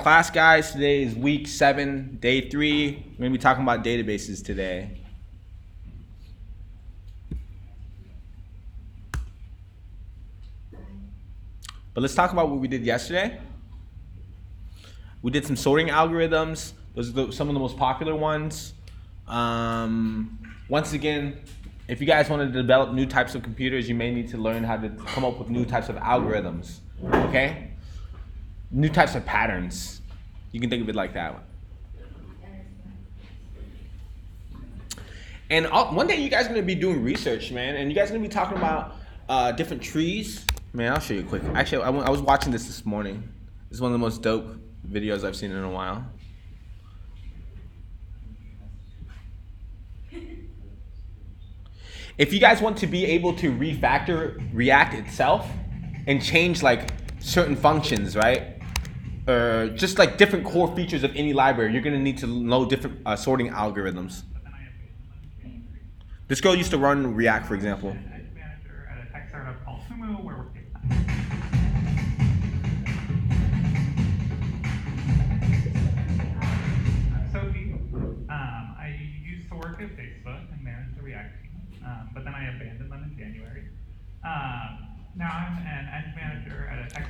Class guys, today is week 7, day 3. We're going to be talking about databases today. But let's talk about what we did yesterday. We did some sorting algorithms. Those are some of the most popular ones. Once again, if you guys want to develop new types of computers, you may need to learn how to come up with new types of algorithms, okay? New types of patterns. You can think of it like that. And one day you guys are going to be doing research, man, and you guys are going to be talking about different trees. Man, I'll show you quick. Actually, I was watching this morning. This is one of the most dope videos I've seen in a while. If you guys want to be able to refactor React itself and change like certain functions, right? Or just like different core features of any library, you're gonna need to know different sorting algorithms. This girl used to run React, for example. I used to work at Facebook and manage the React team, but then I abandoned them in January. Now I'm an eng manager at a tech.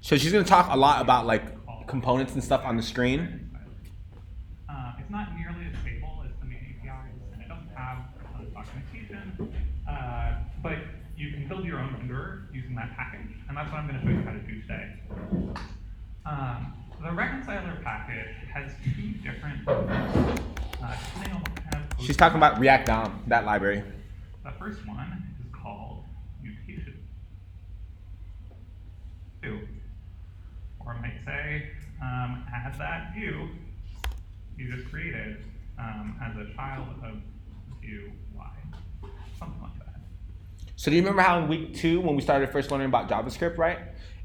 So she's gonna talk a lot about like components and stuff on the screen. It's not nearly as stable as the main APIs, and it doesn't have a ton of documentation. But you can build your own renderer using that package, and that's what I'm going to show you how to do today. The reconciler package has two different. Depending on what kind of She's talking about React DOM, that library. The first one is called mutation. Or I might say, add that view you just created as a child of view y, something like that. So do you remember how in week 2 when we started first learning about JavaScript, right?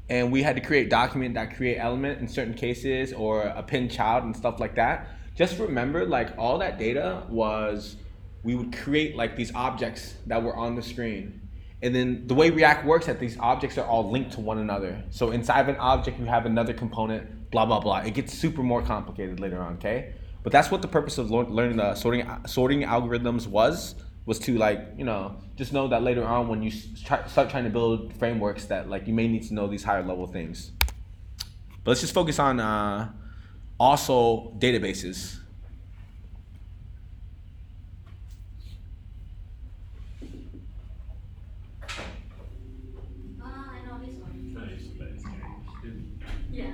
And we had to create document.create element in certain cases or append child and stuff like that. Just remember, like all that data was, we would create like these objects that were on the screen. And then the way React works, that these objects are all linked to one another. So inside of an object, you have another component, blah, blah, blah. It gets super more complicated later on, okay? But that's what the purpose of learning the sorting algorithms was to like, you know, just know that later on when you start trying to build frameworks that like you may need to know these higher level things. But let's just focus on also databases. I know this one. Yeah.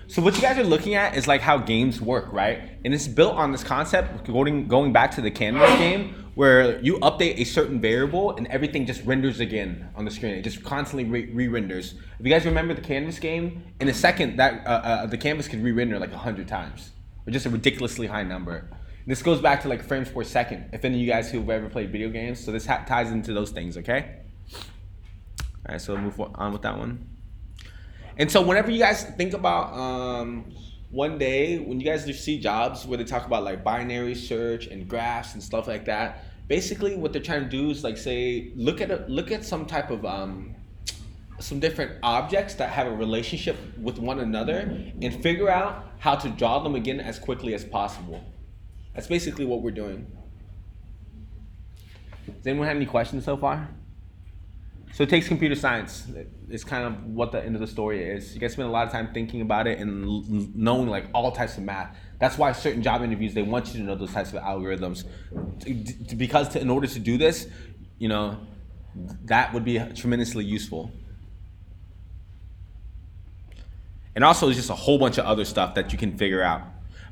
So what you guys are looking at is like how games work, right? And it's built on this concept going back to the Canvas game where you update a certain variable and everything just renders again on the screen. It just constantly re-renders. If you guys remember the Canvas game, in a second that the canvas could re-render like 100 times, or just a ridiculously high number. And this goes back to like frames per second. If any of you guys who've ever played video games, so this ties into those things, okay? All right, so we'll move on with that one. And so whenever you guys think about one day when you guys see jobs where they talk about like binary search and graphs and stuff like that, basically what they're trying to do is like say look at some type of some different objects that have a relationship with one another and figure out how to draw them again as quickly as possible. That's basically what we're doing. Does anyone have any questions so far? So it takes computer science. It's kind of what the end of the story is. You guys spend a lot of time thinking about it and knowing like all types of math. That's why certain job interviews, they want you to know those types of algorithms. Because in order to do this, you know, that would be tremendously useful. And also, there's just a whole bunch of other stuff that you can figure out.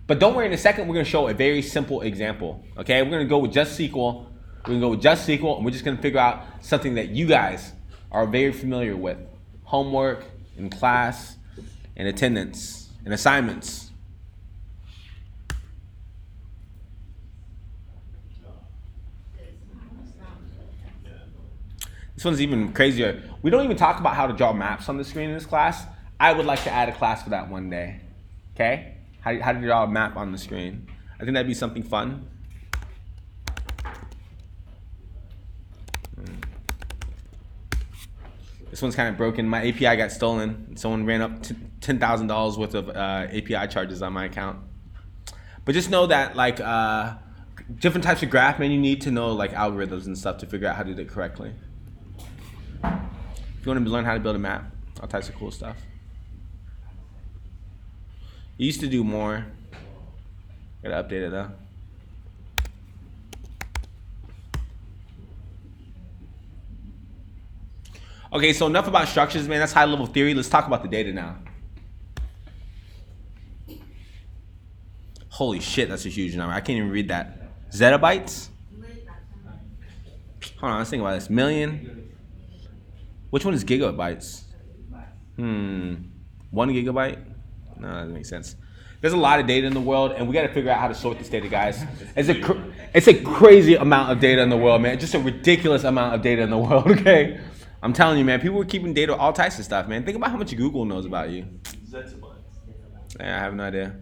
But don't worry, in a second, we're going to show a very simple example. Okay, we're going to go with just SQL. We're going to go with just SQL, and we're just going to figure out something that you guys are very familiar with. Homework, in class, and attendance, and assignments. This one's even crazier. We don't even talk about how to draw maps on the screen in this class. I would like to add a class for that one day. Okay? How do you draw a map on the screen? I think that'd be something fun. This one's kind of broken. My API got stolen. Someone ran up $10,000 worth of API charges on my account. But just know that like different types of graph, man, you need to know like algorithms and stuff to figure out how to do it correctly. If you want to learn how to build a map, all types of cool stuff. You used to do more. Gotta update it though. Okay, so enough about structures, man. That's high level theory. Let's talk about the data now. Holy shit, that's a huge number. I can't even read that. Zettabytes? Hold on, let's think about this. Million? Which one is gigabytes? 1 gigabyte? No, that doesn't make sense. There's a lot of data in the world, and we got to figure out how to sort this data, guys. It's a crazy amount of data in the world, man. Just a ridiculous amount of data in the world, okay? I'm telling you, man, people are keeping data, all types of stuff, man. Think about how much Google knows about you. Yeah, I have no idea.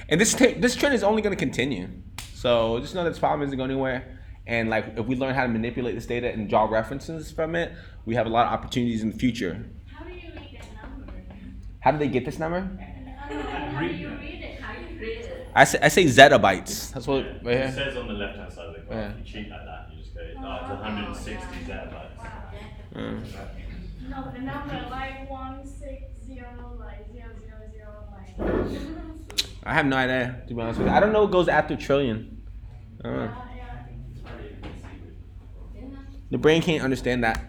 And this trend is only going to continue. So just know that this problem isn't going anywhere. And like, if we learn how to manipulate this data and draw references from it, we have a lot of opportunities in the future. How do you read that number? How do they get this number? How do you read it? How do you read it? I say zettabytes. That's what right It here. says on the left hand side of the graph, Yeah. you cheat like that, you just go, it's 160 zettabytes. No, the number like 160, like 000, like. I have no idea, to be honest with you. I don't know what goes after trillion. I don't know. The brain can't understand that.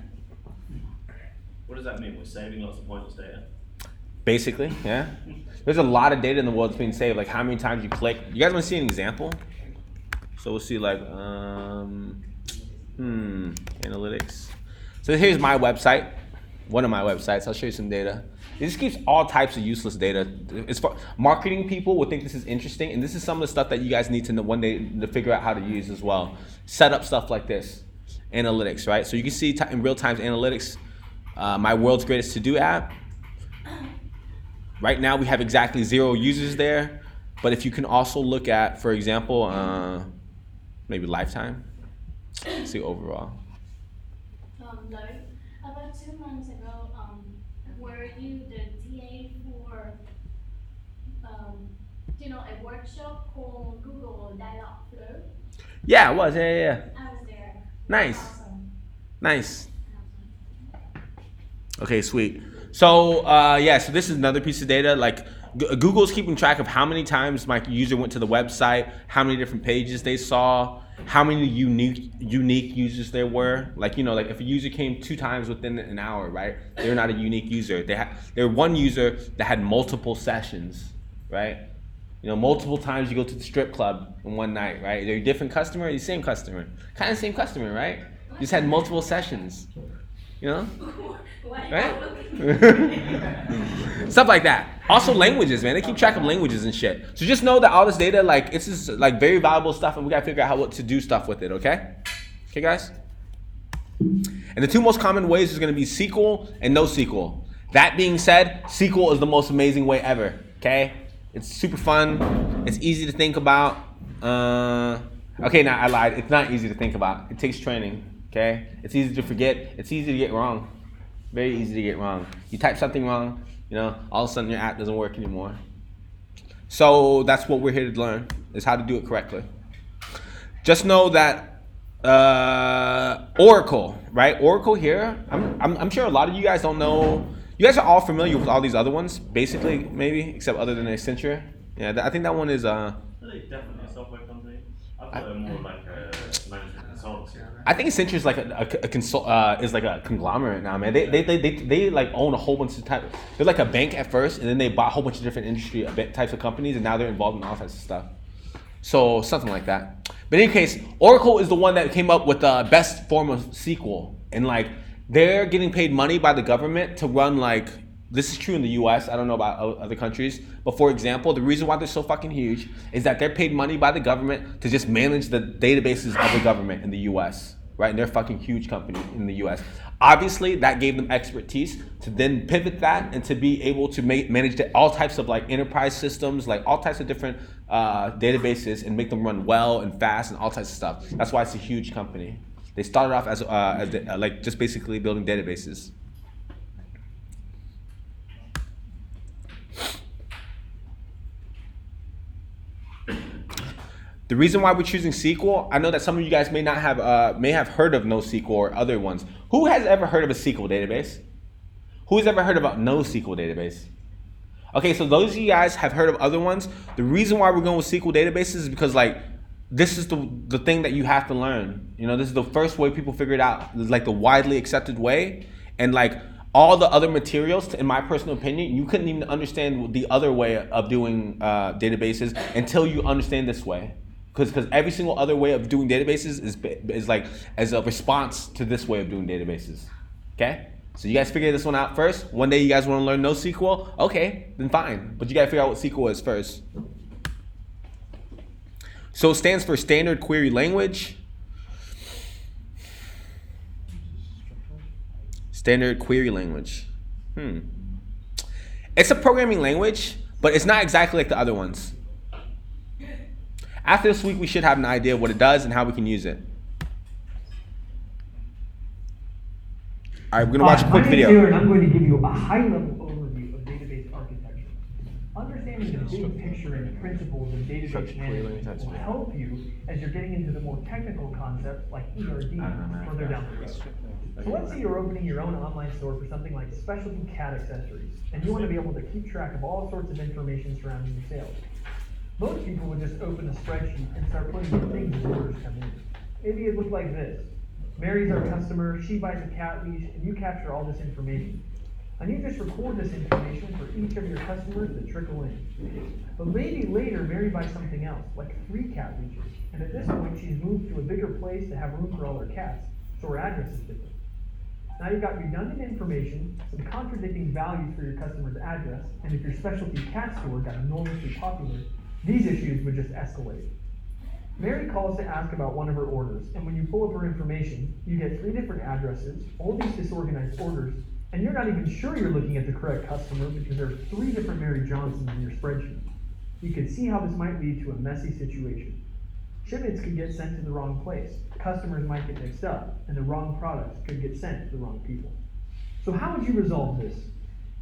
What does that mean? We're saving lots of pointless data? Basically, yeah. There's a lot of data in the world that's being saved, like how many times you click. You guys want to see an example? So we'll see like, analytics. So here's my website, one of my websites. I'll show you some data. This keeps all types of useless data. It's for marketing people would think this is interesting, and this is some of the stuff that you guys need to know one day to figure out how to use as well. Set up stuff like this, analytics, right? So you can see in real time analytics, my world's greatest to-do app. Right now we have exactly 0 users there, but if you can also look at, for example, maybe lifetime, see overall. Like, about 2 months ago, were you the TA for, a workshop called Google Dialogflow? Yeah, it was. Yeah. I was there. Nice. Awesome. Nice. Okay, sweet. So, so this is another piece of data. Like, Google's keeping track of how many times my user went to the website, how many different pages they saw, how many unique users there were. Like, like if a user came 2 times within an hour, right? They're not a unique user. They're one user that had multiple sessions, right? Multiple times you go to the strip club in one night, right? They're a different customer, or the same customer. Kind of same customer, right? You just had multiple sessions, right? Stuff like that. Also languages, man. They keep track of languages and shit. So just know that all this data, like, it's just like very valuable stuff, and we gotta figure out what to do stuff with it, okay? Okay, guys? And the 2 most common ways is gonna be SQL and NoSQL. That being said, SQL is the most amazing way ever, okay? It's super fun. It's easy to think about. Okay, now I lied. It's not easy to think about. It takes training, okay? It's easy to forget. It's easy to get wrong. Very easy to get wrong. You type something wrong, all of a sudden your app doesn't work anymore. So that's what we're here to learn, is how to do it correctly. Just know that Oracle, right? Oracle here, I'm sure a lot of you guys don't know. You guys are all familiar with all these other ones, basically, maybe, except other than Accenture. Yeah, I think that one is... Are they definitely a software company? I thought they were more like a management Tonks, yeah. I think Accenture is like is like a conglomerate now, man. They like own a whole bunch of they're like a bank at first, and then they bought a whole bunch of different industry types of companies, and now they're involved in all types of stuff. So something like that. But in any case, Oracle is the one that came up with the best form of SQL, and like they're getting paid money by the government to run like. This is true in the US, I don't know about other countries, but for example, the reason why they're so fucking huge is that they're paid money by the government to just manage the databases of the government in the US, right? And they're a fucking huge company in the US. Obviously, that gave them expertise to then pivot that and to be able to manage all types of like enterprise systems, like all types of different databases and make them run well and fast and all types of stuff. That's why it's a huge company. They started off as like just basically building databases. The reason why we're choosing SQL, I know that some of you guys may not have heard of NoSQL or other ones. Who has ever heard of a SQL database? Who's ever heard about NoSQL database? Okay, so those of you guys have heard of other ones. The reason why we're going with SQL databases is because like this is the thing that you have to learn. You know, this is the first way people figure it out. It's like the widely accepted way, and like all the other materials, in my personal opinion, you couldn't even understand the other way of doing databases until you understand this way. Because every single other way of doing databases is like as a response to this way of doing databases. Okay? So you guys figure this one out first. One day you guys want to learn NoSQL? Okay, then fine. But you got to figure out what SQL is first. So it stands for Standard Query Language. Standard Query Language. It's a programming language, but it's not exactly like the other ones. After this week, we should have an idea of what it does and how we can use it. All right, we're going to watch a quick video. Taylor, and I'm going to give you a high-level overview of database architecture. Understanding the big picture and principles of database management will help you as you're getting into the more technical concepts like ERD further down the road. So let's say you're opening your own online store for something like specialty cat accessories, and you want to be able to keep track of all sorts of information surrounding your sales. Most people would just open a spreadsheet and start putting in things as orders come in. Maybe it looked like this. Mary's our customer, she buys a cat leash, and you capture all this information. And you just record this information for each of your customers that trickle in. But maybe later Mary buys something else, like 3 cat leashes, and at this point she's moved to a bigger place to have room for all her cats, so her address is different. Now you've got redundant information, some contradicting values for your customer's address, and if your specialty cat store got enormously popular, these issues would just escalate. Mary calls to ask about one of her orders, and when you pull up her information, you get 3 different addresses, all these disorganized orders, and you're not even sure you're looking at the correct customer because there are 3 different Mary Johnsons in your spreadsheet. You can see how this might lead to a messy situation. Shipments could get sent to the wrong place, customers might get mixed up, and the wrong products could get sent to the wrong people. So how would you resolve this?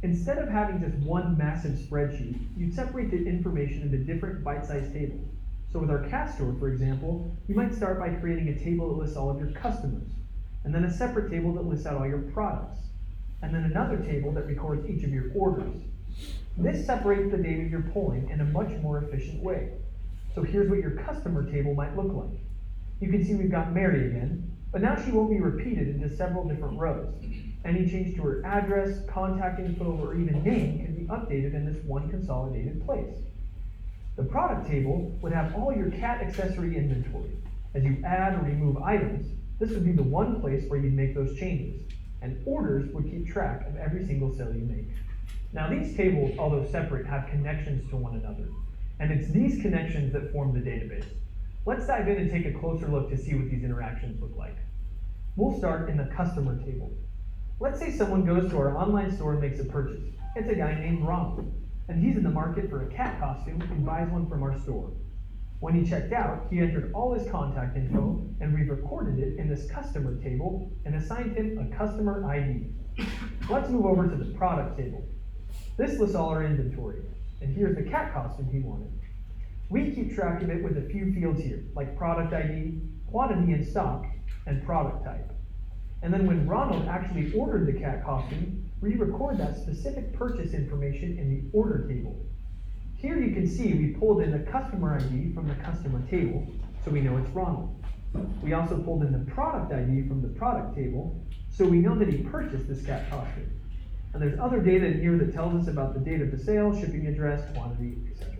Instead of having just one massive spreadsheet, you'd separate the information into different bite-sized tables. So with our cat store, for example, you might start by creating a table that lists all of your customers, and then a separate table that lists out all your products, and then another table that records each of your orders. This separates the data you're pulling in a much more efficient way. So here's what your customer table might look like. You can see we've got Mary again, but now she won't be repeated into several different rows. Any change to her address, contact info, or even name can be updated in this one consolidated place. The product table would have all your cat accessory inventory. As you add or remove items, this would be the one place where you'd make those changes, and orders would keep track of every single sale you make. Now these tables, although separate, have connections to one another, and it's these connections that form the database. Let's dive in and take a closer look to see what these interactions look like. We'll start in the customer table. Let's say someone goes to our online store and makes a purchase. It's a guy named Ronald, and he's in the market for a cat costume and buys one from our store. When he checked out, he entered all his contact info, and we've recorded it in this customer table and assigned him a customer ID. Let's move over to the product table. This lists all our inventory, and here's the cat costume he wanted. We keep track of it with a few fields here, like product ID, quantity in stock, and product type. And then when Ronald actually ordered the cat costume, we record that specific purchase information in the order table. Here you can see we pulled in the customer ID from the customer table, so we know it's Ronald. We also pulled in the product ID from the product table, so we know that he purchased this cat costume. And there's other data in here that tells us about the date of the sale, shipping address, quantity, etc.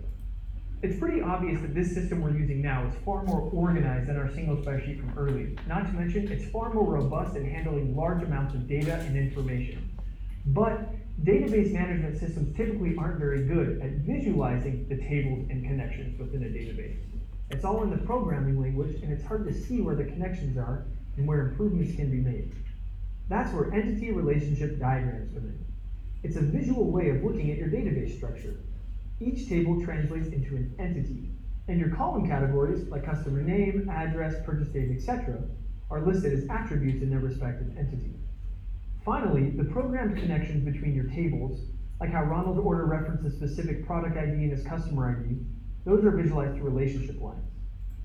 It's pretty obvious that this system we're using now is far more organized than our single spreadsheet from earlier. Not to mention, it's far more robust in handling large amounts of data and information. But database management systems typically aren't very good at visualizing the tables and connections within a database. It's all in the programming language, and it's hard to see where the connections are and where improvements can be made. That's where entity relationship diagrams come in. It's a visual way of looking at your database structure. Each table translates into an entity, and your column categories, like customer name, address, purchase date, etc., are listed as attributes in their respective entity. Finally, the programmed connections between your tables, like how Ronald's order references specific product ID and his customer ID, those are visualized through relationship lines.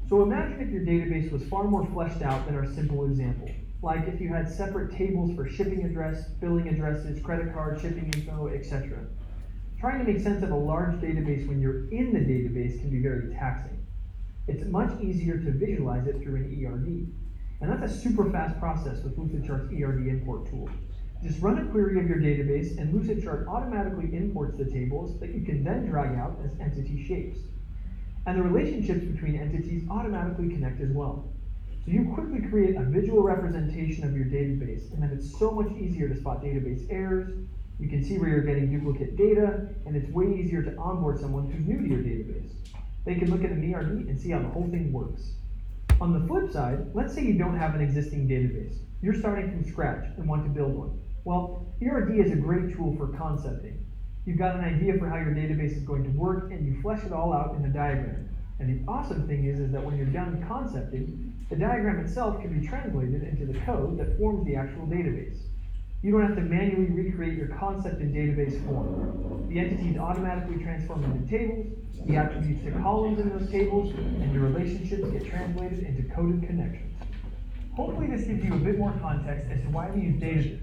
So imagine if your database was far more fleshed out than our simple example, like if you had separate tables for shipping address, billing addresses, credit card, shipping info, etc. Trying to make sense of a large database when you're in the database can be very taxing. It's much easier to visualize it through an ERD. And that's a super fast process with Lucidchart's ERD import tool. Just run a query of your database and Lucidchart automatically imports the tables that you can then drag out as entity shapes. And the relationships between entities automatically connect as well. So you quickly create a visual representation of your database, and then it's so much easier to spot database errors. You can see where you're getting duplicate data, and it's way easier to onboard someone who's new to your database. They can look at an ERD and see how the whole thing works. On the flip side, let's say you don't have an existing database. You're starting from scratch and want to build one. Well, ERD is a great tool for concepting. You've got an idea for how your database is going to work, and you flesh it all out in a diagram. And the awesome thing is that when you're done concepting, the diagram itself can be translated into the code that forms the actual database. You don't have to manually recreate your concept in database form. The entities automatically transform into tables, the attributes to columns in those tables, and your relationships get translated into coded connections. Hopefully this gives you a bit more context as to why we use database.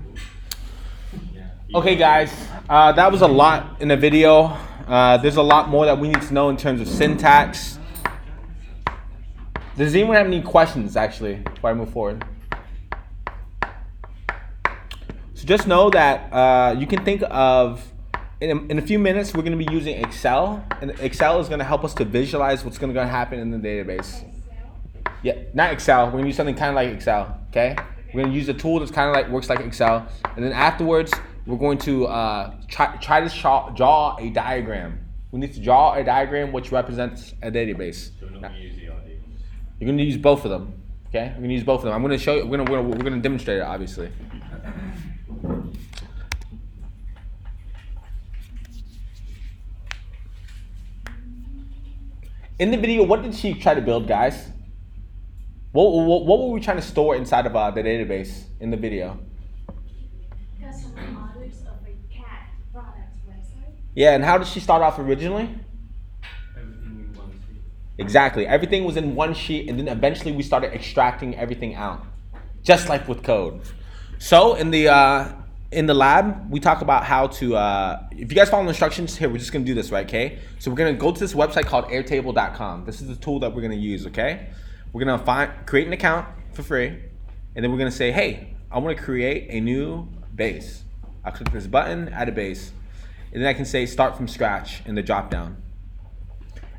Okay, guys, that was a lot in the video. There's a lot more that we need to know in terms of syntax. Does anyone have any questions, actually, before I move forward? So just know that you can think of, in a few minutes, we're going to be using Excel. And Excel is going to help us to visualize what's going to happen in the database. Yeah, not Excel. We're going to use something kind of like Excel, okay? We're going to use a tool that's kind of like, works like Excel. And then afterwards, we're going to try to draw a diagram. We need to draw a diagram which represents a database. So we're not going to use ERD. You're going to use both of them, okay? We're going to use both of them. I'm going to show you, we're going to demonstrate it, obviously. In the video, what did she try to build, guys? What were we trying to store inside of the database in the video? Customer orders of a cat products website. Yeah, and how did she start off originally? Everything in one sheet. Exactly. Everything was in one sheet, and then eventually we started extracting everything out, just like with code. So in the lab, we talk about how to, if you guys follow the instructions here, we're just going to do this, right, okay? So we're going to go to this website called AirTable.com. This is the tool that we're going to use, okay? We're going to create an account for free, and then we're going to say, hey, I want to create a new base. I'll click this button, add a base, and then I can say start from scratch in the drop-down.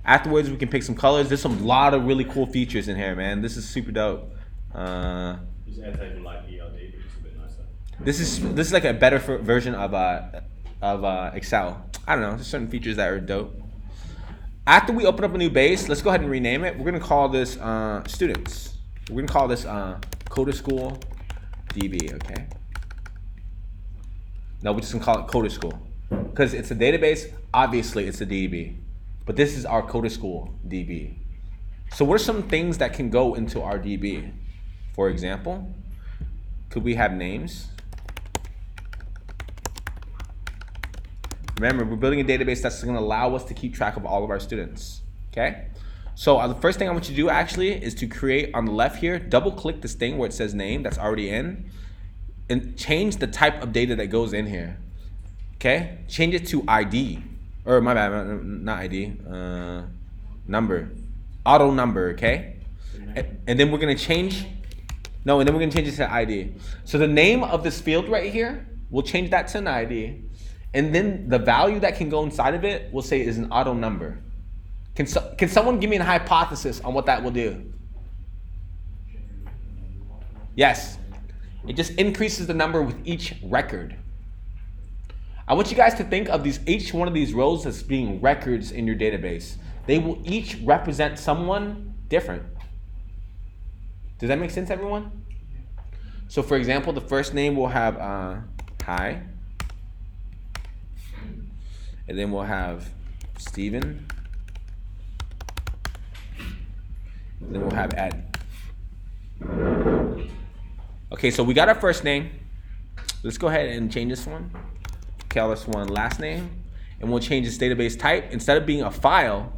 Afterwards, we can pick some colors. There's a lot of really cool features in here, man. This is super dope. Use Airtable like ERD, but it's a bit nicer. This is like a better version of Excel. I don't know. There's certain features that are dope. After we open up a new base, let's go ahead and rename it. We're gonna call this students. We're gonna call this Coder School DB. Okay. No, we're just gonna call it Coder School because it's a database. Obviously, it's a DB, but this is our Coder School DB. So, what are some things that can go into our DB? For example, could we have names? Remember, we're building a database that's going to allow us to keep track of all of our students, okay? So the first thing I want you to do actually is to create on the left here, double click this thing where it says name that's already in, and change the type of data that goes in here, okay? Change it to ID, or my bad, not ID, number, auto number, okay? And then we're gonna change, no, and then we're gonna change it to ID. So the name of this field right here, we'll change that to an ID. And then the value that can go inside of it, we'll say is an auto number. Can someone give me a hypothesis on what that will do? Yes. It just increases the number with each record. I want you guys to think of each one of these rows as being records in your database. They will each represent someone different. Does that make sense, everyone? So for example, the first name will have hi. And then we'll have Steven. And then we'll have Ed. Okay, so we got our first name. Let's go ahead and change this one. Call this one last name. And we'll change this database type. Instead of being a file,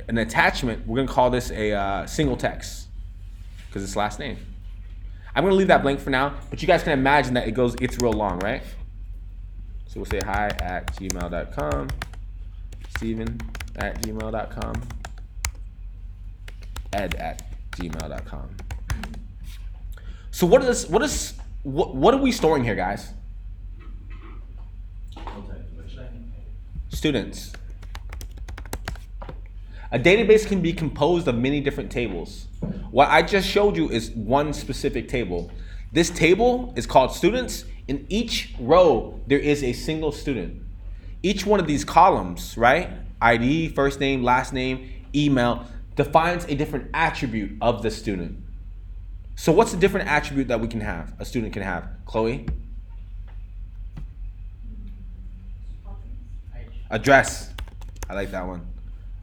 an attachment, we're gonna call this a single text because it's last name. I'm gonna leave that blank for now, but you guys can imagine that it's real long, right? So we'll say hi@gmail.com, Steven@gmail.com, Ed@gmail.com. So what are we storing here, guys? Students. A database can be composed of many different tables. What I just showed you is one specific table. This table is called students. In each row, there is a single student. Each one of these columns, right? ID, first name, last name, email, defines a different attribute of the student. So what's a different attribute that a student can have? Chloe? Address. I like that one.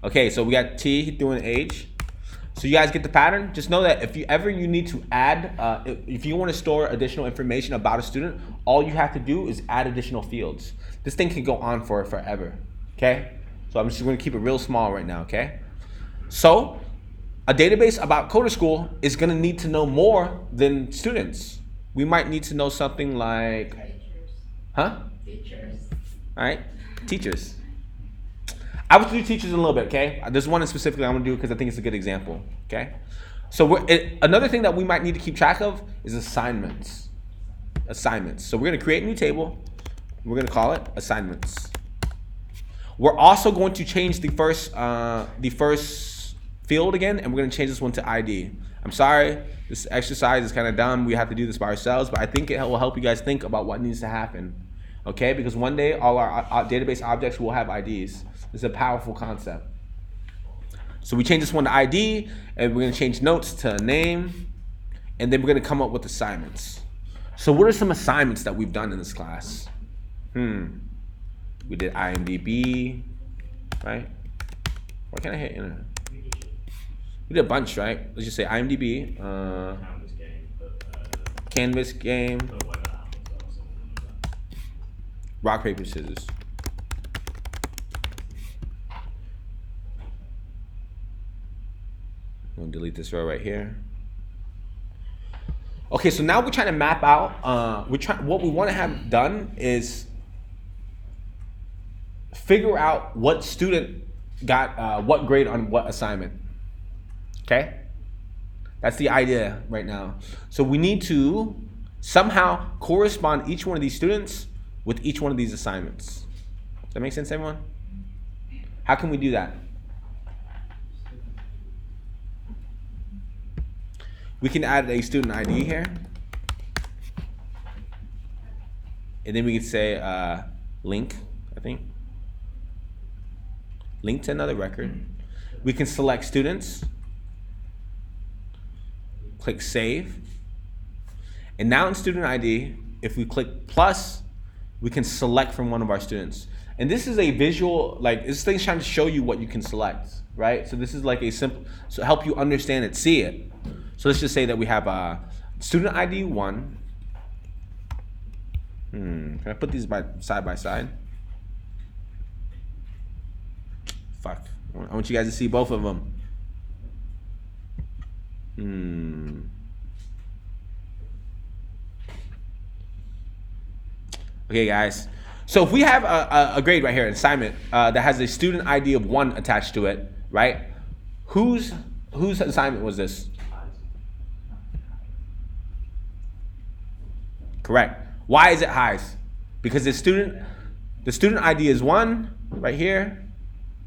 Okay, so we got T doing age. So you guys get the pattern? Just know that if you need to add, if you want to store additional information about a student, all you have to do is add additional fields. This thing can go on for forever, okay? So I'm just going to keep it real small right now, okay? So a database about Coder School is going to need to know more than students. We might need to know something like, Teachers. huh? Teachers. All right, teachers. I will do teachers in a little bit, okay? There's one specifically I'm gonna do because I think it's a good example, okay? So another thing that we might need to keep track of is assignments. Assignments. So we're gonna create a new table. We're gonna call it assignments. We're also going to change the first field again, and we're gonna change this one to ID. I'm sorry, this exercise is kind of dumb. We have to do this by ourselves, but I think it will help you guys think about what needs to happen, okay? Because one day all our database objects will have IDs. It's a powerful concept. So we change this one to ID, and we're gonna change notes to name, and then we're gonna come up with assignments. So what are some assignments that we've done in this class? We did IMDb, right? Why can't I hit enter? We did a bunch, right? Let's just say IMDb, Canvas game, but Canvas game, but web app as well, something like that. rock, paper, scissors. I'm gonna delete this row right here. Okay, so now we're trying to map out, what we want to have done is figure out what student got what grade on what assignment. Okay? That's the idea right now. So we need to somehow correspond each one of these students with each one of these assignments. Does that make sense, everyone? How can we do that? We can add a student ID here. And then we could say link, I think. Link to another record. We can select students. Click save. And now in student ID, if we click plus, we can select from one of our students. And this is a visual, like this thing's trying to show you what you can select, right? So this is like a simple, so help you understand it, see it. So let's just say that we have student ID 1. Can I put these side by side? Fuck. I want you guys to see both of them. Okay, guys. So if we have a grade right here, an assignment that has a student ID of 1 attached to it, right? Whose whose assignment was this? Correct. Why is it highs? Because the student ID is 1 right here,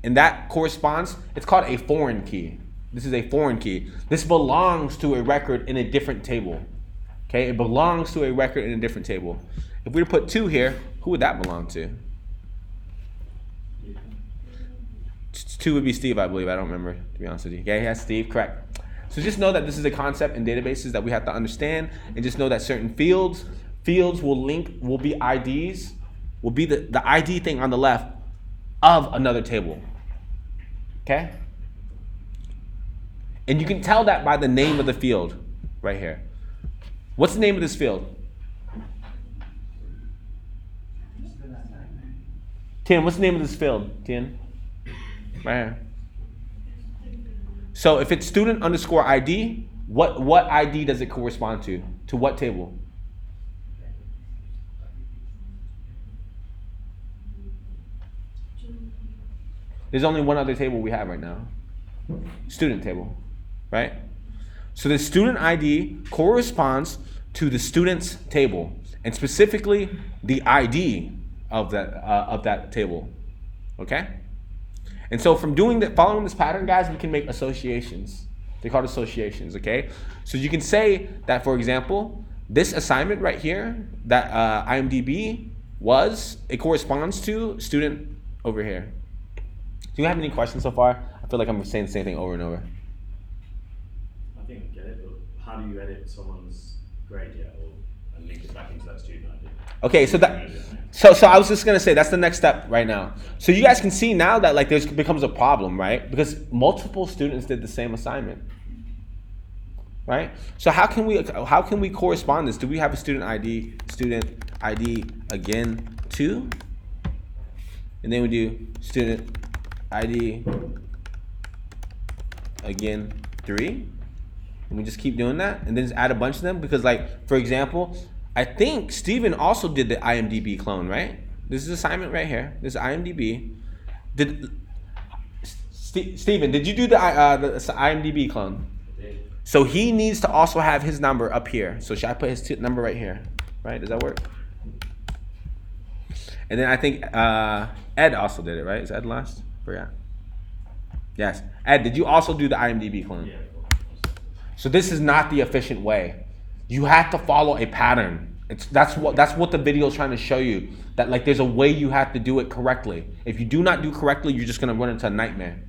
and that corresponds, it's called a foreign key. This is a foreign key. This belongs to a record in a different table. Okay, it belongs to a record in a different table. If we were to put 2 here, who would that belong to? 2 would be Steve, I believe. I don't remember, to be honest with you. Okay, yeah, Steve, correct. So just know that this is a concept in databases that we have to understand, and just know that certain fields will be IDs, will be the ID thing on the left of another table. Okay? And you can tell that by the name of the field right here. What's the name of this field? Tien, what's the name of this field? Tien? Right here. So if it's student underscore ID, what ID does it correspond to? To what table? There's only one other table we have right now. Student table, right? So the student ID corresponds to the student's table, and specifically the ID of that table. Okay? And so from following this pattern, guys, we can make associations. They're called associations, okay? So you can say that, for example, this assignment right here, that IMDb it corresponds to student over here. Do you have any questions so far? I feel like I'm saying the same thing over and over. I think I get it, but how do you edit someone's grade yet, and link it back into that student ID? Okay, so I was just gonna say that's the next step right now. So you guys can see now that like there's becomes a problem, right? Because multiple students did the same assignment, right? So how can we correspond this? Do we have a student ID again 2, and then we do student ID again 3, and we just keep doing that, and then just add a bunch of them, because like, for example, I think Steven also did the IMDb clone, right? This is assignment right here. This is IMDb. Steven, did you do the IMDb clone? I did. So he needs to also have his number up here. So should I put his number right here? Right? Does that work? And then I think Ed also did it, right? Is Ed last? Forgot. Yes. Ed, did you also do the IMDb clone? Yeah. So this is not the efficient way. You have to follow a pattern. That's what the video is trying to show you. That like there's a way you have to do it correctly. If you do not do correctly, you're just gonna run into a nightmare.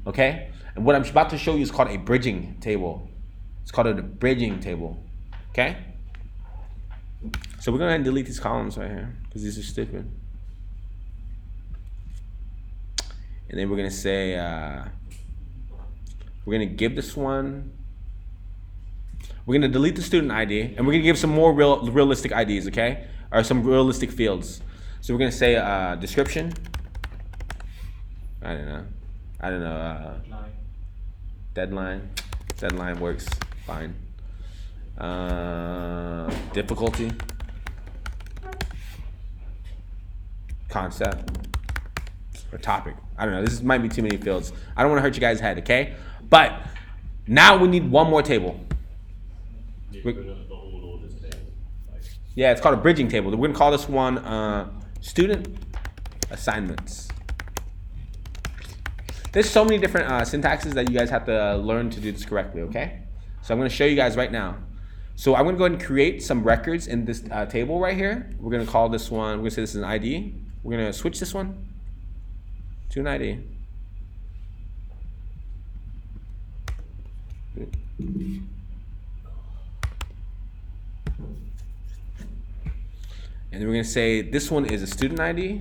Okay? And what I'm about to show you is called a bridging table. It's called a bridging table. Okay? So we're gonna delete these columns right here because these are stupid. And then we're gonna say we're gonna give this one. We're gonna delete the student ID, and we're gonna give some more realistic IDs, okay? Or some realistic fields. So we're gonna say description. I don't know. Deadline. Deadline works fine. Difficulty. Concept. Or topic. I don't know. This might be too many fields. I don't want to hurt you guys' head, okay? But now we need one more table. Yeah, it's called a bridging table. We're gonna call this one student assignments. There's so many different syntaxes that you guys have to learn to do this correctly, okay? So I'm gonna show you guys right now. So I'm gonna go ahead and create some records in this table right here. We're gonna call this one, we're gonna say this is an ID. We're gonna switch this one to an ID. And then we're gonna say this one is a student ID.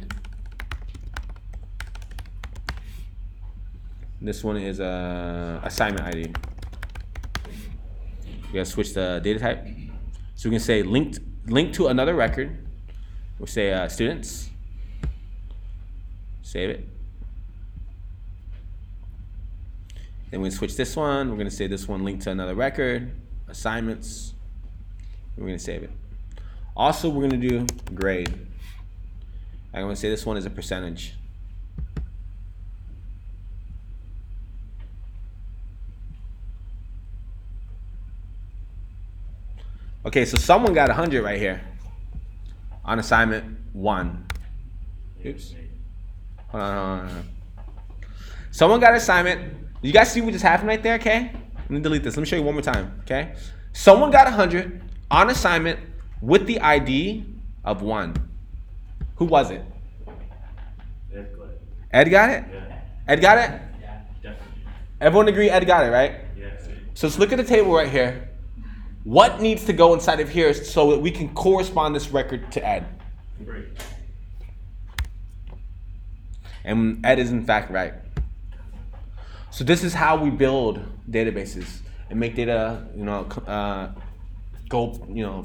This one is a assignment ID. We gotta switch the data type. So we can say link to another record. We'll say students. Save it. Then we're gonna switch this one. We're gonna say this one linked to another record. Assignments. We're gonna save it. Also, we're gonna do grade. I'm gonna say this one is a percentage. Okay, so someone got 100 right here on assignment 1. Oops. Hold on. Someone got assignment. You guys see what just happened right there, okay? Let me delete this. Let me show you one more time, okay? Someone got 100 on assignment with the ID of 1. Who was it? Ed got it. Ed got it? Yeah, Ed got it? definitely. Everyone agree Ed got it, right? Yeah. So let's look at the table right here. What needs to go inside of here so that we can correspond this record to Ed? 3. And Ed is in fact right. So this is how we build databases and make data, go,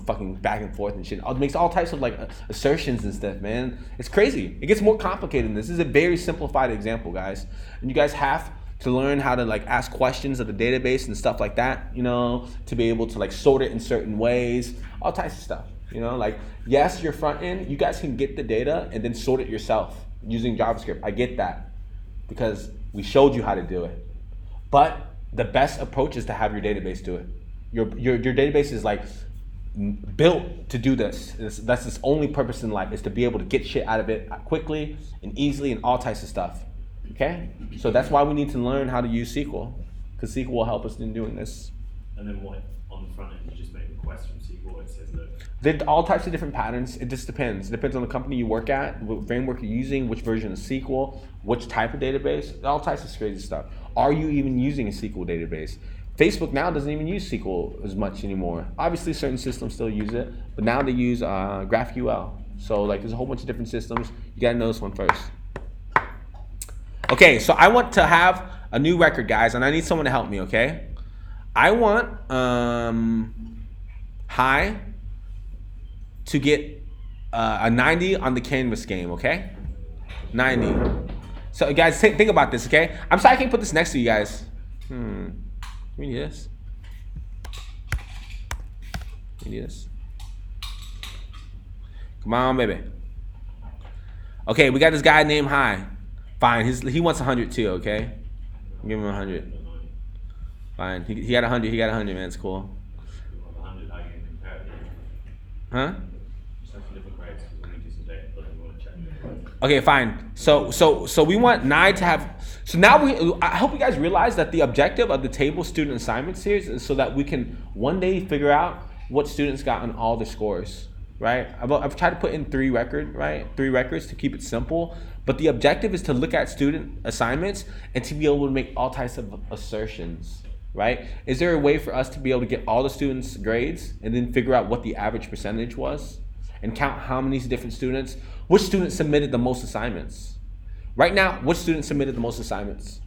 fucking back and forth and shit. It makes all types of like assertions and stuff, man. It's crazy. It gets more complicated than this. This is a very simplified example, guys. And you guys have to learn how to like ask questions of the database and stuff like that, to be able to like sort it in certain ways, all types of stuff. Like, yes, your front end, you guys can get the data and then sort it yourself using JavaScript. I get that because we showed you how to do it. But the best approach is to have your database do it. Your database is like built to do this. That's its only purpose in life, is to be able to get shit out of it quickly and easily and all types of stuff. Okay? So that's why we need to learn how to use SQL, because SQL will help us in doing this. And then what, on the front end, you just make requests from SQL, it says that. There's all types of different patterns. It just depends. It depends on the company you work at, what framework you're using, which version of SQL, which type of database, all types of crazy stuff. Are you even using a SQL database? Facebook now doesn't even use SQL as much anymore. Obviously, certain systems still use it, but now they use GraphQL. So like, there's a whole bunch of different systems. You gotta know this one first. Okay, so I want to have a new record, guys, and I need someone to help me, okay? I want Hi to get a 90 on the Canvas game, okay? 90. So guys, think about this, okay? I'm sorry I can't put this next to you guys. We need this. We need this. Come on, baby. Okay, we got this guy named Hi. Fine, he wants 100 too, okay? Give him 100. Fine, he got 100, man, it's cool. 100, I can compare it. Huh? Just have different grades, because we need to do some data, but we want to check. Okay, fine. So we want 9 to have. So now I hope you guys realize that the objective of the table student assignment series is so that we can one day figure out what students got on all the scores, right? I've tried to put in 3 records to keep it simple. But the objective is to look at student assignments and to be able to make all types of assertions, right? Is there a way for us to be able to get all the students' grades and then figure out what the average percentage was and count how many different students, which students submitted the most assignments? Right now, which student submitted the most assignments?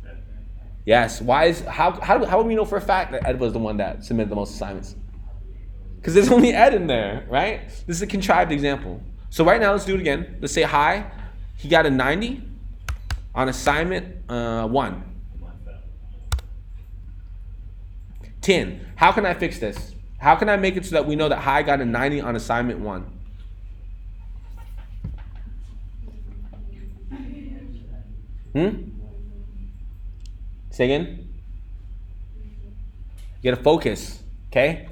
Yes. How do we know for a fact that Ed was the one that submitted the most assignments? Because there's only Ed in there, right? This is a contrived example. So right now, let's do it again. Let's say Hi. He got a 90 on assignment 1. 10. How can I fix this? How can I make it so that we know that Hi got a 90 on assignment 1? Say again? You gotta focus, okay?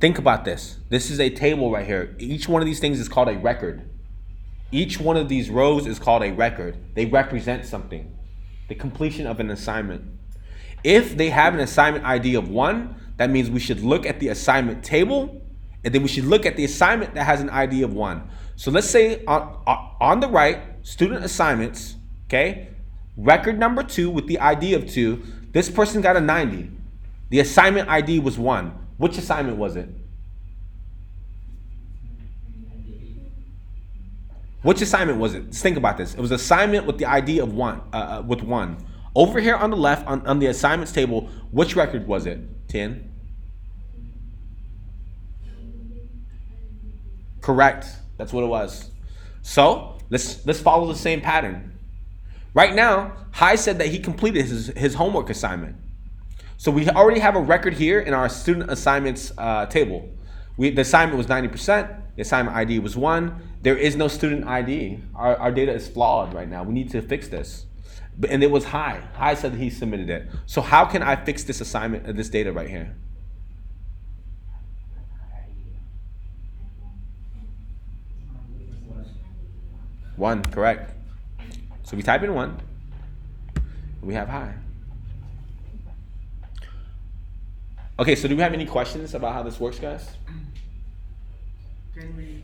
Think about this. This is a table right here. Each one of these things is called a record. Each one of these rows is called a record. They represent something, the completion of an assignment. If they have an assignment ID of 1, that means we should look at the assignment table, and then we should look at the assignment that has an ID of 1. So let's say on the right, student assignments, okay? Record number 2 with the ID of 2. This person got a 90. The assignment ID was 1. Which assignment was it? Which assignment was it? Just think about this. It was assignment with the ID of 1, with 1. Over here on the left, on the assignments table, which record was it? 10. Correct. That's what it was. So let's follow the same pattern. Right now, Hi said that he completed his homework assignment. So we already have a record here in our student assignments table. The assignment was 90%. The assignment ID was 1. There is no student ID. Our data is flawed right now. We need to fix this. And it was Hi. Hi said that he submitted it. So how can I fix this assignment, this data right here? 1, correct. So we type in 1, we have high. Okay, so do we have any questions about how this works, guys? Can we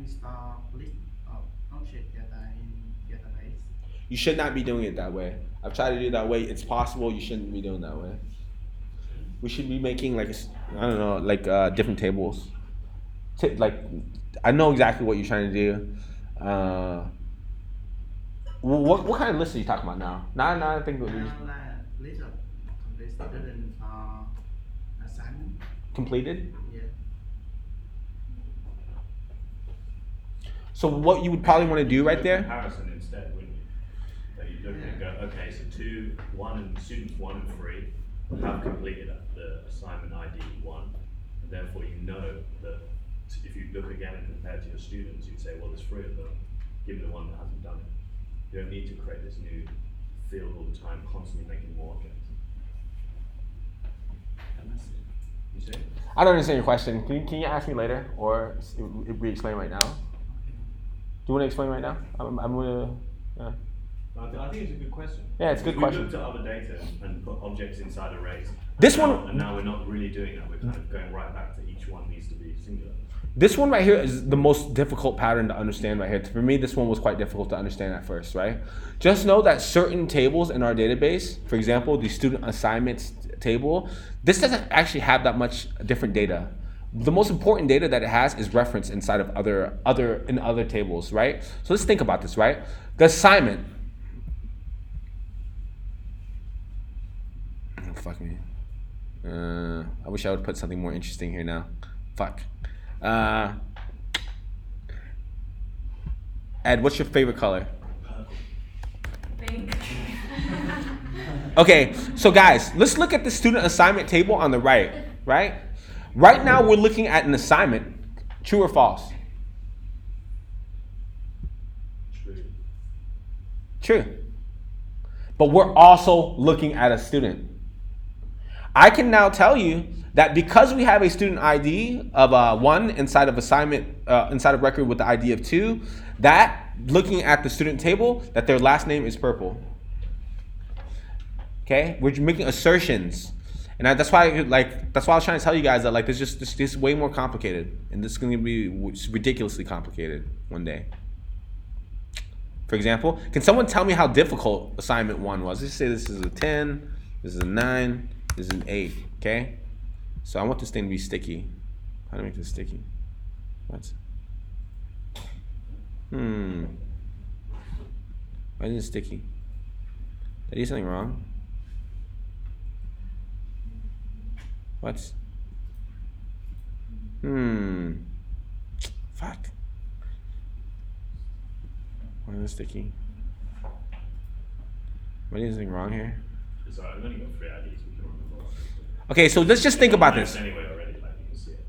store list of object data in database? You should not be doing it that way. I've tried to do it that way. It's possible. You shouldn't be doing it that way. We should be making like I don't know, like different tables. Like I know exactly what you're trying to do. What kind of list are you talking about now? Now I think List of complete student assignment. completed. Yeah. So what you would probably want to do right there. Comparison instead, wouldn't you? That you look and go, okay, so students 1 and 3 have completed the assignment ID 1, and therefore you know that if you look again and compare to your students, you'd say, well, there's 3 of them, give me the one that hasn't done it. You don't need to create this new field all the time, constantly making more objects. You see? I don't understand your question. Can you ask me later, or re-explain right now? Do you want to explain right now? I'm gonna. I think it's a good question. Yeah, it's a good question. We looked at other data and put objects inside arrays. This and one- now we're not really doing that. We're kind of going right back to each one needs to be singular. This one right here is the most difficult pattern to understand right here. For me, this one was quite difficult to understand at first, right? Just know that certain tables in our database, for example, the student assignments table, this doesn't actually have that much different data. The most important data that it has is reference inside of other tables, right? So let's think about this, right? The assignment. Oh, fuck me. I wish I would put something more interesting here now. Fuck. Ed, what's your favorite color? Pink. Okay, so guys, let's look at the student assignment table on the right, right? Right now we're looking at an assignment. True or false? True. True. But we're also looking at a student. I can now tell you that because we have a student ID of 1 inside of assignment, inside of record with the ID of 2, that looking at the student table, that their last name is purple. Okay, we're making assertions, and that's why I was trying to tell you guys that like this is way more complicated, and this is going to be ridiculously complicated one day. For example, can someone tell me how difficult assignment 1 was? Let's say this is a 10, this is a 9, this is an 8. Okay, so I want this thing to be sticky. How to make this sticky? What? Why is it sticky? Did I do something wrong? What? Fuck. Why is it sticky? Am I doing something wrong here? Sorry, I've only got 3 IDs. We can remember. Okay, so let's just think about this. Anyway, already, like you can see it.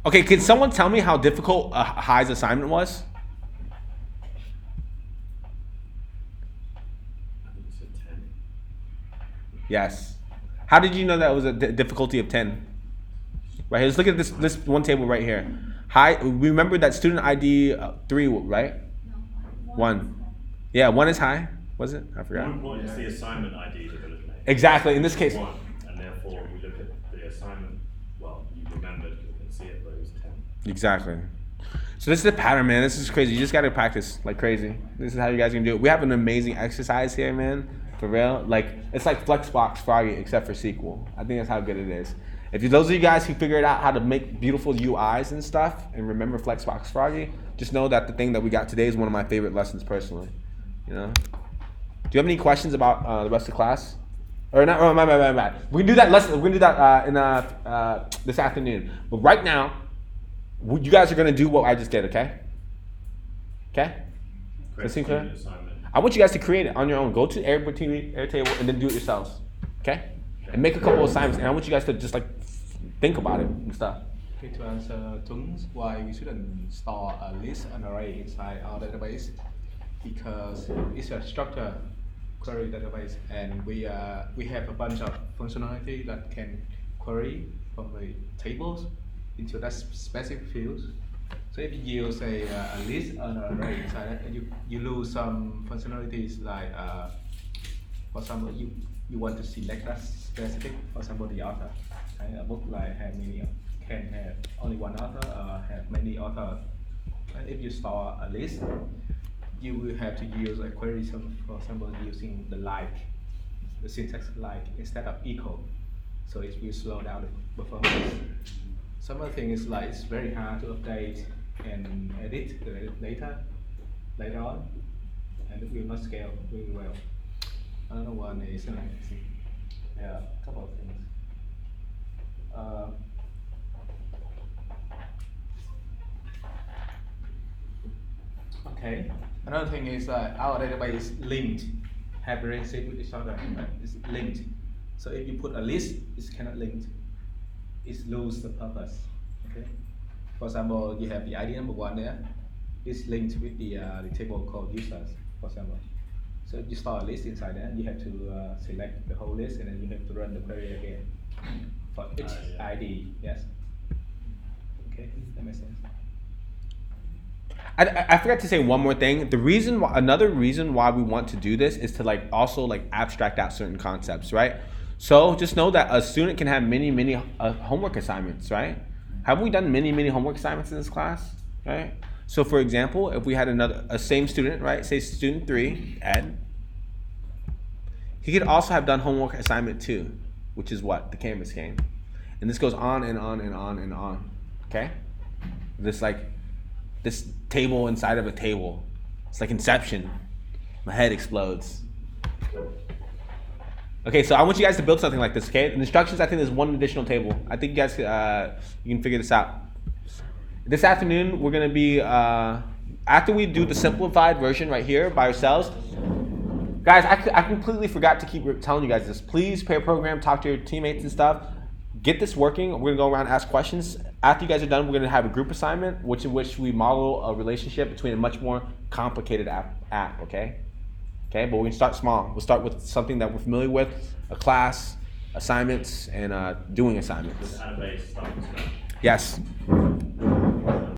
Okay, can someone tell me how difficult High's assignment was? I think it's a 10. Yes. How did you know that was a difficulty of 10? Right here, let's look at this one table right here. High, remember that student ID 3, right? No, 1. Yeah, 1 is high. Was it? I forgot. More important is the assignment ID that we're looking at. Exactly, in this case. 1, and therefore we look at the assignment. Well, you remembered, you can see it, but it was 10. Exactly. So this is the pattern, man. This is crazy. You just gotta practice like crazy. This is how you guys can do it. We have an amazing exercise here, man. For real. Like it's like Flexbox Froggy except for SQL. I think that's how good it is. If those of you guys who figured out how to make beautiful UIs and stuff and remember Flexbox Froggy, just know that the thing that we got today is one of my favorite lessons personally. You know? Do you have any questions about the rest of the class? Or not? Oh, my. We can do that lesson. We're gonna do that in this afternoon. But right now, you guys are gonna do what I just did. Okay? Okay? Does that seem clear? Assignment. I want you guys to create it on your own. Go to Airtable and then do it yourselves. Okay? And make a couple of assignments. And I want you guys to just like think about it and stuff. Okay, to answer Tung's why we shouldn't store a list and array inside our database, because it's a structured query database, and we have a bunch of functionality that can query from the tables. into that specific fields. So if you use a list and an array inside that, you lose some functionalities like, for example, you want to select that specific, for example, the author. Right? A book like have many, can have only one author or have many authors. And if you store a list, you will have to use a query, for example, using the syntax like instead of equal. So it will slow down the performance. Some other thing is like it's very hard to update and edit the data later on, and it will not scale really well. Another one is a couple of things. Okay. Another thing is our database is linked, have relationship with each other. Right? It's linked. So if you put a list, it's cannot linked. It lose the purpose. Okay. For example, you have the ID number 1 there. It's linked with the table called users, for example. So if you store a list inside there, you have to select the whole list and then you have to run the query again for each ID. Yes. Okay, that makes sense. I forgot to say one more thing. Another reason why we want to do this is to like also like abstract out certain concepts, right? So just know that a student can have many homework assignments, right? Haven't we done many homework assignments in this class, right? So for example, if we had a same student, right? Say student 3, Ed. He could also have done homework assignment 2, which is what? The Canvas game. And this goes on and on and on and on, okay? This table inside of a table. It's like Inception. My head explodes. Okay, so I want you guys to build something like this, okay? In instructions, I think there's one additional table. I think you guys you can figure this out. This afternoon, we're gonna be, after we do the simplified version right here by ourselves, guys, I completely forgot to keep telling you guys this. Please pair program, talk to your teammates and stuff. Get this working. We're gonna go around and ask questions. After you guys are done, we're gonna have a group assignment, in which we model a relationship between a much more complicated app, okay? Okay, but we can start small. We'll start with something that we're familiar with, a class, assignments, and doing assignments. Does Annabase start from scratch? Yes.